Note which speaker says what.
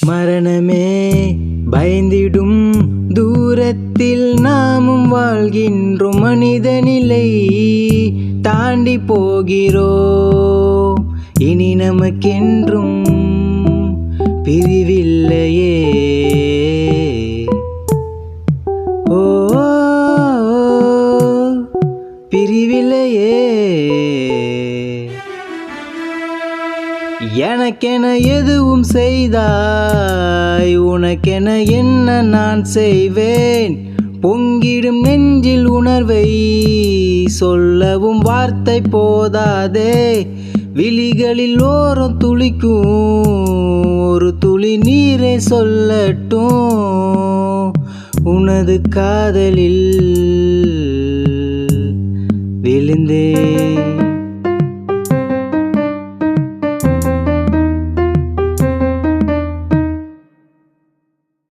Speaker 1: மரணமே பயந்திடும் தூரத்தில் நாமும் வாழ்கின்றோம். மனித நிலை தாண்டி போகிறோம். இனி நமக்கென்றும் பிரிவில்லையே. ஓ பிரிவில்லையே. எனக்கென எதுவும் செய்தாய், உனக்கென என்ன நான் செய்வேன்? பொங்கிடும் நெஞ்சில் உணர்வை சொல்லவும் வார்த்தை போதாதே. விழிகளில் ஓரம் துளிக்கும் ஒரு துளி நீரை சொல்லட்டும். உனது காதலில் விழுந்தே